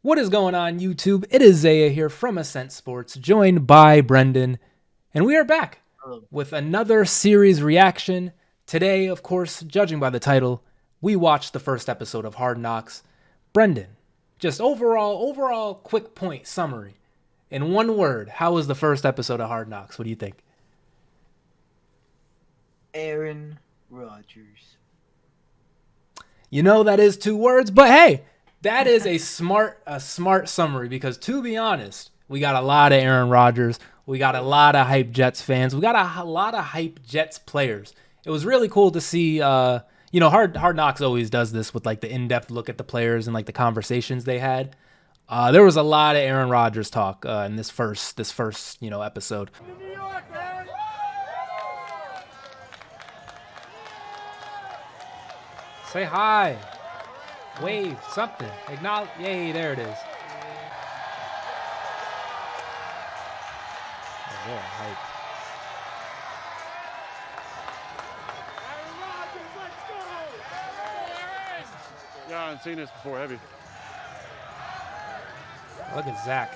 What is going on, YouTube? It is Zaya here from Ascent Sports, joined by Brenden, and we are back Oh, with another series reaction. Today, of course, judging by the title, we watched the first episode of Hard Knocks. Brenden, just overall quick point summary. In one word, how was the first episode of Hard Knocks? What do you think? Aaron Rodgers. You know that is two words, but hey, that is a smart summary because to be honest, we got a lot of Aaron Rodgers, we got a lot of hype Jets fans, we got a lot of hype Jets players. It was really cool to see. Hard Knocks always does this with like the in-depth look at the players and like the conversations they had. There was a lot of Aaron Rodgers talk in this first episode. Say hi. Wave, something. Acknowledge. Yay, there it is. Oh, they're hype. Yeah, I haven't seen this before, have you? Look at Zach.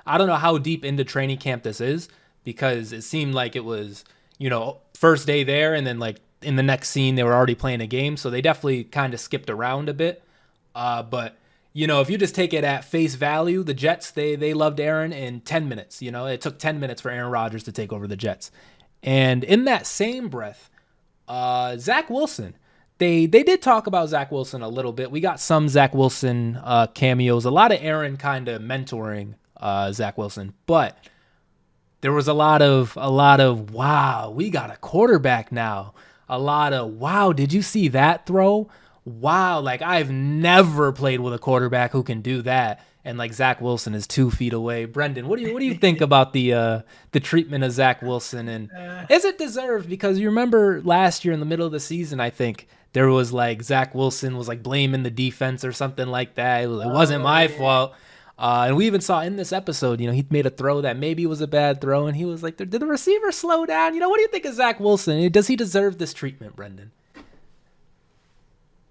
I don't know how deep into training camp this is because it seemed like it was, first day there and then like in the next scene they were already playing a game. So they definitely kind of skipped around a bit. But if you just take it at face value, the Jets, they loved Aaron in 10 minutes. It took 10 minutes for Aaron Rodgers to take over the Jets. And in that same breath, Zach Wilson, they did talk about Zach Wilson a little bit. We got some Zach Wilson cameos, a lot of Aaron kind of mentoring Zach Wilson, but there was a lot of wow, we got a quarterback now. A lot of wow, did you see that throw? Wow, like I've never played with a quarterback who can do that. And like Zach Wilson is 2 feet away. Brenden, what do you think about the treatment of Zach Wilson, and is it deserved? Because you remember last year in the middle of the season, I think there was like Zach Wilson was like blaming the defense or something like that. It wasn't my fault. And we even saw in this episode, he made a throw that maybe was a bad throw, and he was like, "Did the receiver slow down?" What do you think of Zach Wilson? Does he deserve this treatment, Brenden?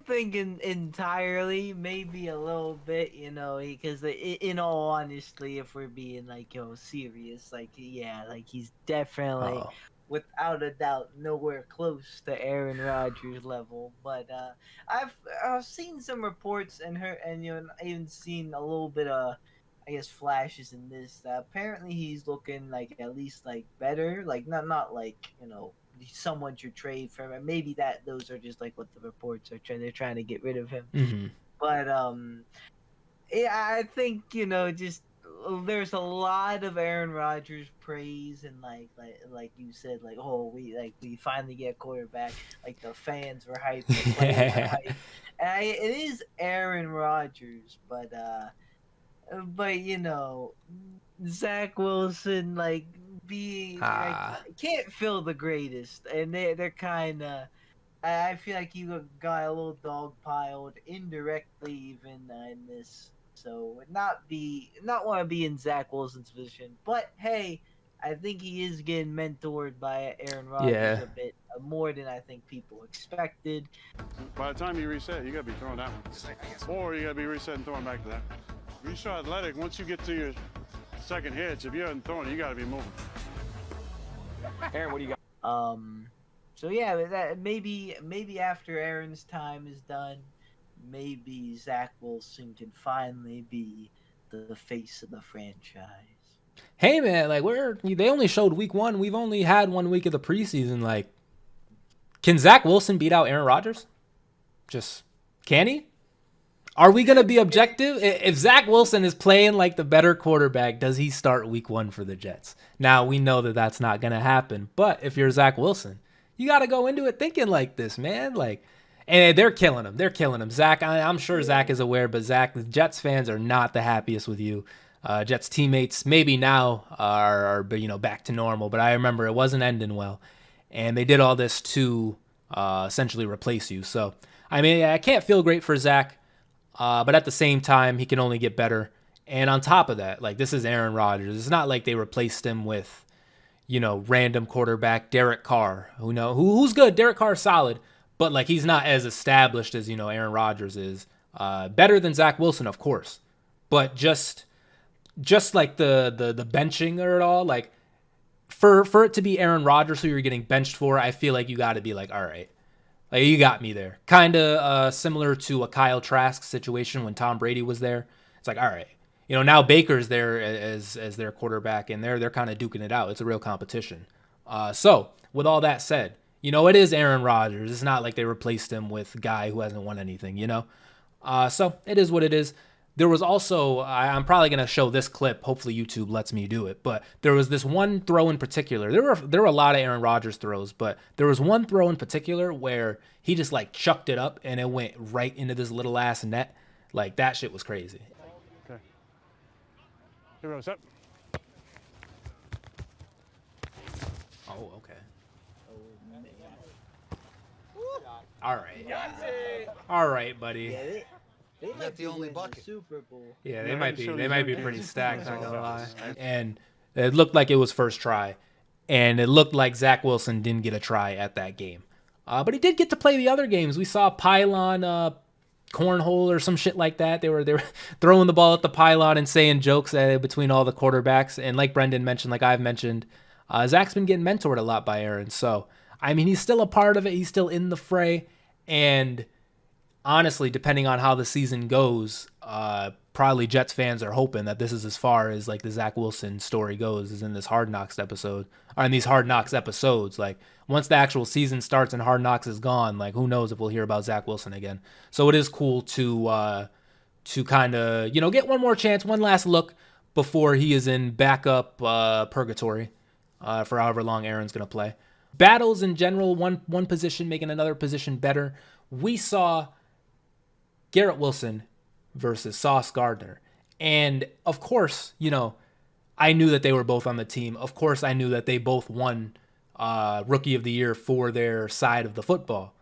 Thinking entirely, maybe a little bit, because in all honesty, if we're being like serious, like yeah, like he's definitely, Oh, without a doubt, nowhere close to Aaron Rodgers level. But I've seen some reports and I even seen a little bit of, I guess, flashes in this. Apparently he's looking like at least like better, like not like someone should trade for him. Maybe that those are just like what the reports are trying. They're trying to get rid of him. mm-hmm. But yeah, I think just there's a lot of Aaron Rodgers praise and like you said, like we finally get a quarterback. Like the fans were hyped, the players are hyped. And it is Aaron Rodgers, but Zach Wilson like being like Ah, can't feel the greatest, and they're kind of. I feel like you got a little dog piled indirectly even in this, so not want to be in Zach Wilson's position. But hey, I think he is getting mentored by Aaron Rodgers yeah. a bit more than I think people expected. By the time you reset, you gotta be throwing that one. Or you gotta be reset and throwing back to that. If you're so athletic, once you get to your second hits, if you haven't thrown, you gotta be moving. Aaron, what do you got? So yeah, that maybe after Aaron's time is done, maybe Zach Wilson can finally be the face of the franchise. Hey man, like they only showed week one. We've only had 1 week of the preseason. Like, can Zach Wilson beat out Aaron Rodgers? Just can he? Are we gonna be objective? If Zach Wilson is playing like the better quarterback, does he start week one for the Jets? Now we know that that's not gonna happen. But if you're Zach Wilson, you got to go into it thinking like this, man. Like, and they're killing him. They're killing him. Zach, I'm sure Zach is aware, but Zach, the Jets fans are not the happiest with you. Jets teammates maybe now are back to normal, but I remember it wasn't ending well, and they did all this to essentially replace you. So I mean, I can't feel great for Zach, but at the same time, he can only get better. And on top of that, like this is Aaron Rodgers. It's not like they replaced him with random quarterback Derek Carr, who's good. Derek Carr's solid, but like he's not as established as Aaron Rodgers is. Better than Zach Wilson, of course, but just like the benching or it all, like for it to be Aaron Rodgers who you're getting benched for, I feel like you got to be like, all right, like you got me there. Kind of similar to a Kyle Trask situation when Tom Brady was there. It's like, all right, now Baker's there as their quarterback, and they're kind of duking it out. It's a real competition. So with all that said, it is Aaron Rodgers. It's not like they replaced him with a guy who hasn't won anything, So it is what it is. There was also, I'm probably going to show this clip. Hopefully YouTube lets me do it. But there was this one throw in particular. There were a lot of Aaron Rodgers throws, but there was one throw in particular where he just like chucked it up and it went right into this little ass net. Like that shit was crazy. Okay. Here we go. Set. Oh, okay. All right. All right, buddy. Yeah, they might the only bucket. Super Bowl. Yeah, Yeah, they might be pretty stacked, not That's gonna all. lie. And it looked like it was first try, and it looked like Zach Wilson didn't get a try at that game, but he did get to play the other games. We saw pylon, cornhole or some shit like that. They were throwing the ball at the pylon and saying jokes between all the quarterbacks. And like Brenden mentioned, like I've mentioned, Zach's been getting mentored a lot by Aaron. So I mean, he's still a part of it. He's still in the fray, and honestly, depending on how the season goes, probably Jets fans are hoping that this is as far as like the Zach Wilson story goes, is in this Hard Knocks episode, or in these Hard Knocks episodes. Like once the actual season starts and Hard Knocks is gone, like who knows if we'll hear about Zach Wilson again. So it is cool to kind of get one more chance, one last look before he is in backup purgatory for however long Aaron's gonna play. Battles in general, one position making another position better. We saw Garrett Wilson versus Sauce Gardner. And of course, I knew that they were both on the team. Of course, I knew that they both won Rookie of the Year for their side of the football.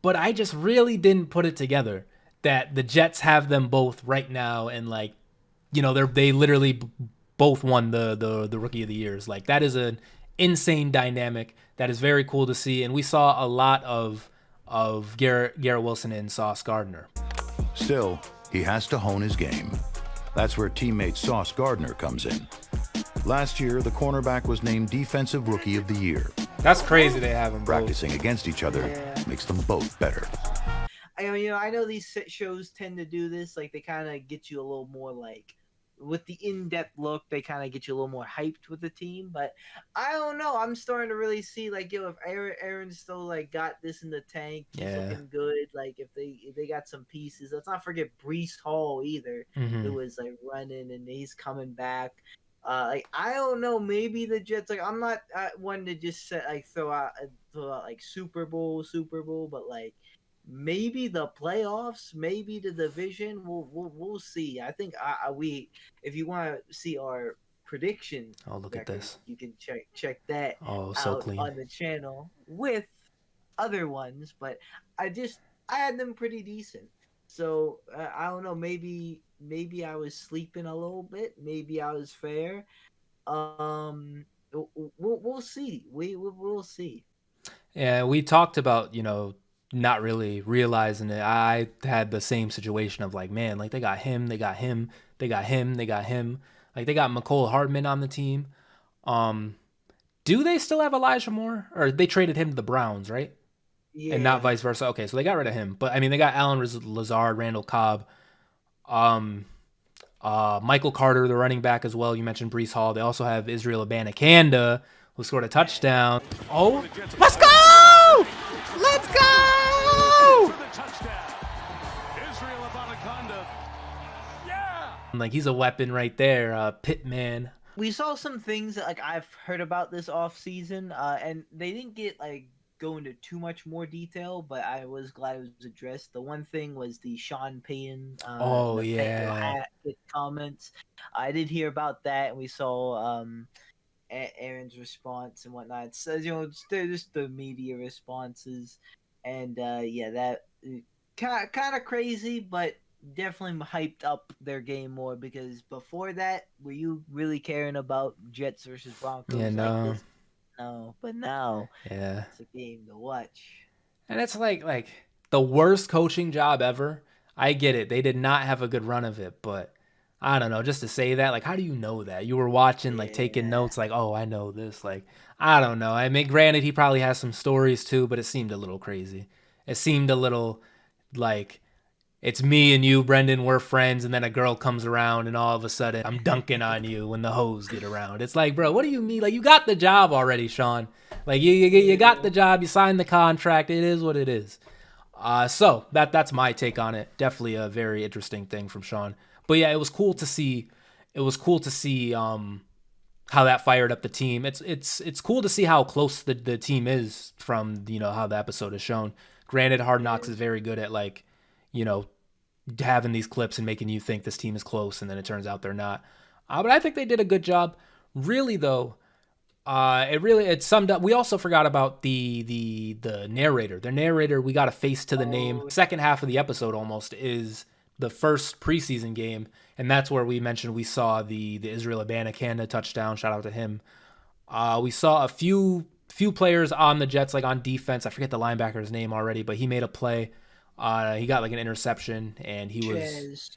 But I just really didn't put it together that the Jets have them both right now, and like, they literally both won the Rookie of the Years. Like that is an insane dynamic that is very cool to see, and we saw a lot of Garrett Wilson and Sauce Gardner. Still, he has to hone his game. That's where teammate Sauce Gardner comes in. Last year, the cornerback was named Defensive Rookie of the Year. That's crazy they have them both. Practicing against each other makes them both better. I know these shows tend to do this. Like they kind of get you a little more like with the in-depth look. They kind of get you a little more hyped with the team. But I don't know. I'm starting to really see like if Aaron still like got this in the tank, he's looking good. Like if they got some pieces. Let's not forget Breece Hall either. It was like running and he's coming back. Like I don't know. Maybe the Jets. Like I'm not one to just throw out like Super Bowl, but like. Maybe the playoffs, maybe the division. We'll see. I think if you want to see our prediction, look at this. You can check that so out clean on the channel with other ones. But I had them pretty decent. So I don't know. Maybe I was sleeping a little bit. Maybe I was fair. We'll see. We'll see. Yeah, we talked about not really realizing it. I had the same situation of like, man, like they got him. Like they got McCole Hardman on the team. Do they still have Elijah Moore, or they traded him to the Browns, right? Yeah. And not vice versa. Okay, so they got rid of him. But I mean, they got Allen Lazard, Randall Cobb, Michael Carter, the running back as well. You mentioned Breece Hall. They also have Israel Abanikanda, who scored a touchdown. Oh, let's go! Let's go! Like he's a weapon right there, Pittman. We saw some things that like I've heard about this off season, and they didn't get like go into too much more detail, but I was glad it was addressed. The one thing was the Sean Payton comments. I did hear about that, and we saw Aaron's response and whatnot. So just the media responses, and that kind of crazy, but definitely hyped up their game more, because before that, were you really caring about Jets versus Broncos? Yeah, no. Like this? No, but now it's a game to watch. And it's like the worst coaching job ever. I get it. They did not have a good run of it, but I don't know. Just to say that, like, how do you know that? You were watching, like, taking notes, like, oh, I know this. Like, I don't know. I mean, granted, he probably has some stories too, but it seemed a little crazy. It seemed a little like it's me and you, Brenden, we're friends, and then a girl comes around and all of a sudden I'm dunking on you when the hoes get around. It's like, bro, what do you mean? Like, you got the job already, Sean. Like, you got the job, you signed the contract. It is what it is. So that's my take on it. Definitely a very interesting thing from Sean. But yeah, it was cool to see. It was cool to see how that fired up the team. It's cool to see how close the team is from how the episode is shown. Granted, Hard Knocks is very good at like having these clips and making you think this team is close, and then it turns out they're not. But I think they did a good job. Really though, it summed up. We also forgot about the narrator. The narrator, we got a face to the name. Second half of the episode almost is the first preseason game, and that's where we mentioned we saw the Israel Abanikanda touchdown. Shout out to him. We saw a few players on the Jets, like on defense. I forget the linebacker's name already, but he made a play. He got like an interception, and he was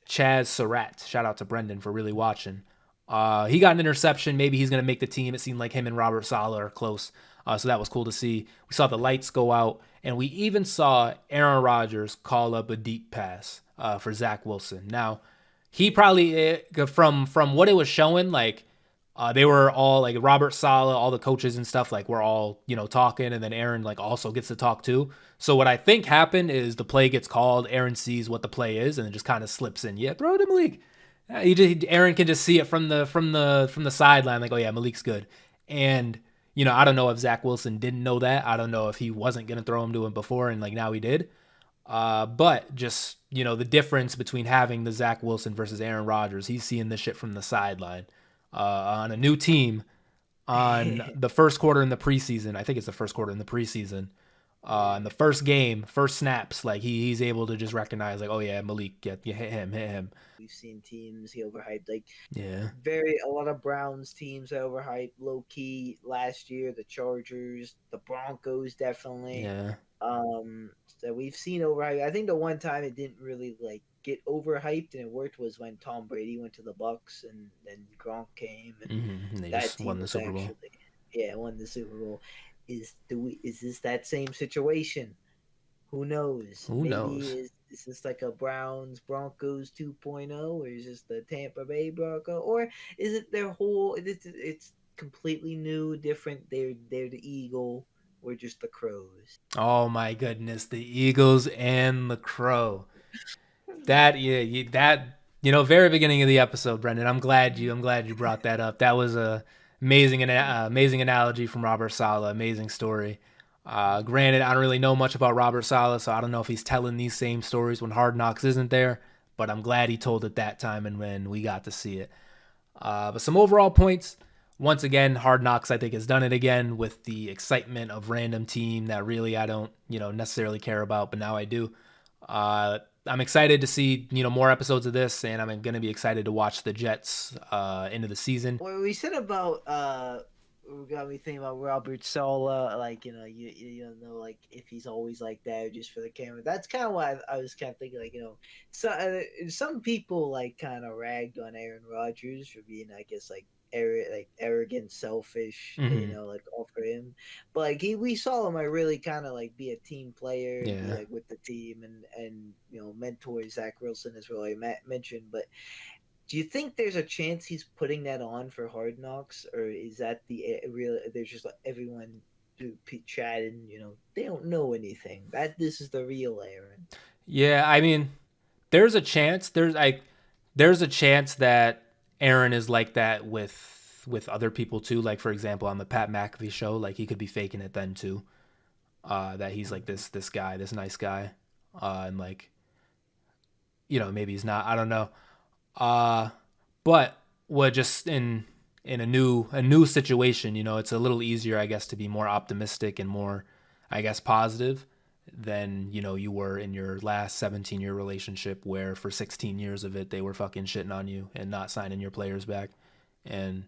Chaz Surratt. Shout out to Brenden for really watching. He got an interception. Maybe he's going to make the team. It seemed like him and Robert Saleh are close. So that was cool to see. We saw the lights go out, and we even saw Aaron Rodgers call up a deep pass for Zach Wilson. Now, he probably, from what it was showing, like, they were all like Robert Saleh, all the coaches and stuff, like we're all, talking, and then Aaron like also gets to talk too. So what I think happened is the play gets called, Aaron sees what the play is, and then just kind of slips in. Yeah, throw it to Malik. Aaron can just see it from the sideline, like, oh yeah, Malik's good. And I don't know if Zach Wilson didn't know that. I don't know if he wasn't gonna throw him to him before, and like now he did. But just the difference between having the Zach Wilson versus Aaron Rodgers, he's seeing this shit from the sideline. On a new team on the first quarter in the preseason. I think it's the first quarter in the preseason. In the first game, first snaps, like he's able to just recognize, like, oh yeah, Malik, you hit him. We've seen teams he overhyped, like a lot of Browns teams overhyped low key last year. The Chargers, the Broncos, definitely. Yeah. So we've seen overhyped. I think the one time it didn't really like get overhyped and it worked was when Tom Brady went to the Bucks and then Gronk came and they just won the Super Bowl. Won the Super Bowl. Is this that same situation? Who knows? Is this like a Browns Broncos 2.0, or is this the Tampa Bay Bronco, or is it their whole? It's completely new, different. They're the Eagle. We're just the Crows. Oh my goodness, the Eagles and the Crow. That very beginning of the episode, Brenden. I'm glad you brought that up. That was a amazing analogy from Robert Saleh. Amazing story. Granted, I don't really know much about Robert Saleh, so I don't know if he's telling these same stories when Hard Knocks isn't there. But I'm glad he told it that time and when we got to see it. But some overall points. Once again, Hard Knocks, I think, has done it again with the excitement of random team that really I don't, necessarily care about, but now I do. I'm excited to see, more episodes of this, and I'm going to be excited to watch the Jets into the season. What we said about got me thinking about Robert Saleh, like, you don't know, like, if he's always like that or just for the camera. That's kind of why I was kind of thinking, like, so some people like kind of ragged on Aaron Rodgers for being, I guess, like arrogant, selfish, like all for him. But like we saw him, really kind of like be a team player, and be like with the team, and mentor Zach Wilson as well. I mentioned, but do you think there's a chance he's putting that on for Hard Knocks, or is that the real? There's just like everyone chatting, they don't know anything. That this is the real Aaron. Yeah, I mean, there's a chance. There's a chance that Aaron is like that with other people too. Like, for example, on the Pat McAfee show, like he could be faking it then too. That he's like this guy, this nice guy, and like, maybe he's not. I don't know. But what just in a new situation, it's a little easier, I guess, to be more optimistic and more, I guess, positive than you were in your last 17-year relationship, where for 16 years of it they were fucking shitting on you and not signing your players back and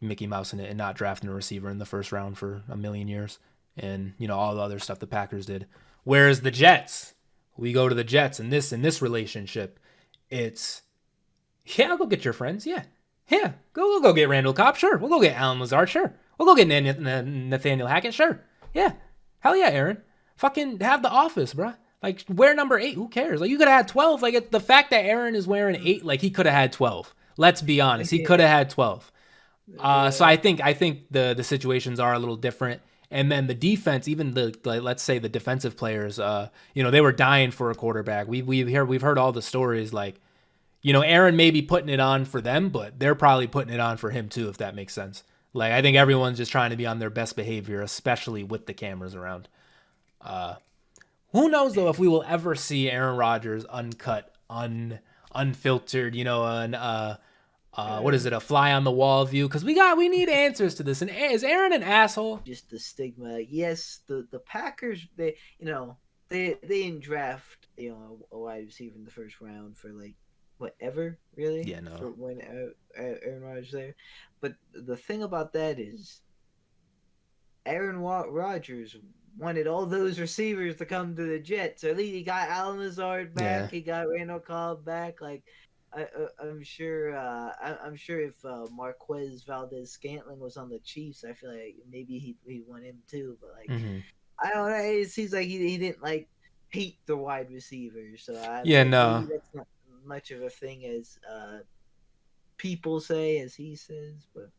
Mickey Mousing it and not drafting a receiver in the first round for a million years and all the other stuff the Packers did. Whereas the Jets, We go to the Jets in this relationship. It's, yeah, I'll go get your friends. Yeah. Yeah. We'll go get Randall Cobb. Sure. We'll go get Alan Lazard. Sure. We'll go get Nathaniel Hackett. Sure. Yeah. Hell yeah, Aaron. Fucking have the office, bruh. Like, wear number 8. Who cares? Like, you could have had 12. Like, the fact that Aaron is wearing 8, like, he could have had 12. Let's be honest. He could have had 12. So I think the situations are a little different. And then the defense, even let's say the defensive players, they were dying for a quarterback. We've heard all the stories, like, Aaron may be putting it on for them, but they're probably putting it on for him too, if that makes sense. Like, I think everyone's just trying to be on their best behavior, especially with the cameras around. Who knows though if we will ever see Aaron Rodgers uncut, unfiltered, what is it, a fly on the wall view? Because we need answers to this. And is Aaron an asshole? Just the stigma. Yes, the Packers, they didn't draft a wide receiver in the first round for like whatever, really. Yeah, no. For when Aaron Rodgers there, but the thing about that is, Aaron Rodgers wanted all those receivers to come to the Jets. Or at least he got Alan Lazard back. Yeah. He got Randall Cobb back. Like, I'm sure if Marquez Valdez-Scantling was on the Chiefs, I feel like maybe he'd want him too. But like, I don't know. It seems like he didn't like hate the wide receivers. So no, that's not much of a thing as people say, as he says. But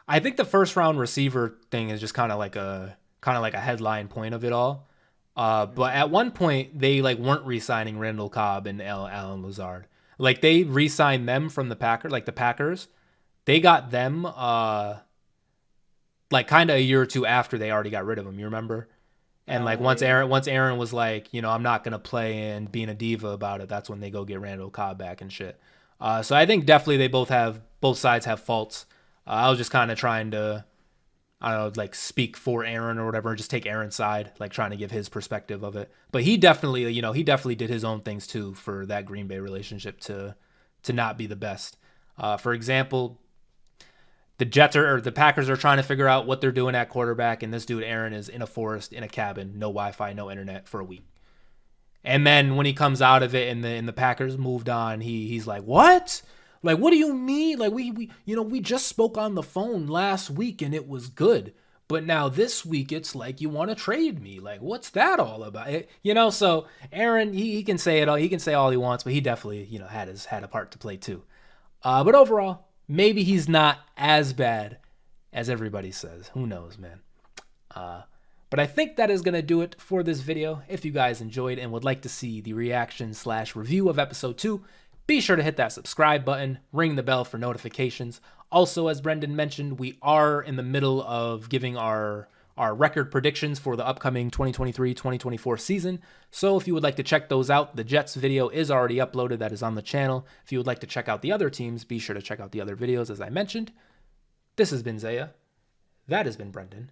I think the first round receiver thing is just kind of like a headline point of it all. But at one point they like weren't re-signing Randall Cobb and Alan Lazard. Like, they re-signed them from the Packers, like the Packers. They got them like kind of a year or two after they already got rid of him. You remember? And like once Aaron was like, I'm not gonna play and being a diva about it, that's when they go get Randall Cobb back and shit. So I think definitely both sides have faults. I was just kind of trying to, I don't know, like speak for Aaron or whatever, just take Aaron's side, like trying to give his perspective of it. But he definitely did his own things too for that Green Bay relationship to not be the best. For example, the Packers are trying to figure out what they're doing at quarterback, and this dude Aaron is in a forest, in a cabin, no Wi-Fi, no internet for a week. And then when he comes out of it and the Packers moved on, he's like, what? Like, what do you mean? Like, we just spoke on the phone last week and it was good. But now this week it's like you want to trade me. Like, what's that all about? So Aaron, he can say it all. He can say all he wants, but he definitely, had a part to play too. But overall, maybe he's not as bad as everybody says. Who knows, man? But I think that is going to do it for this video. If you guys enjoyed and would like to see the reaction/review of episode 2, be sure to hit that subscribe button, ring the bell for notifications. Also, as Brenden mentioned, we are in the middle of giving our record predictions for the upcoming 2023-2024 season. So if you would like to check those out, the Jets video is already uploaded. That is on the channel. If you would like to check out the other teams, be sure to check out the other videos as I mentioned. This has been Zaya. That has been Brenden.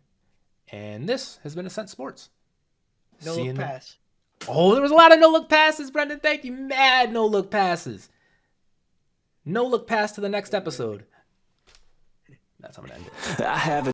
And this has been Ascent Sports. No look pass. Oh, there was a lot of no-look passes, Brenden. Thank you. Mad no-look passes. No-look pass to the next episode. That's how I'm going to end it. I have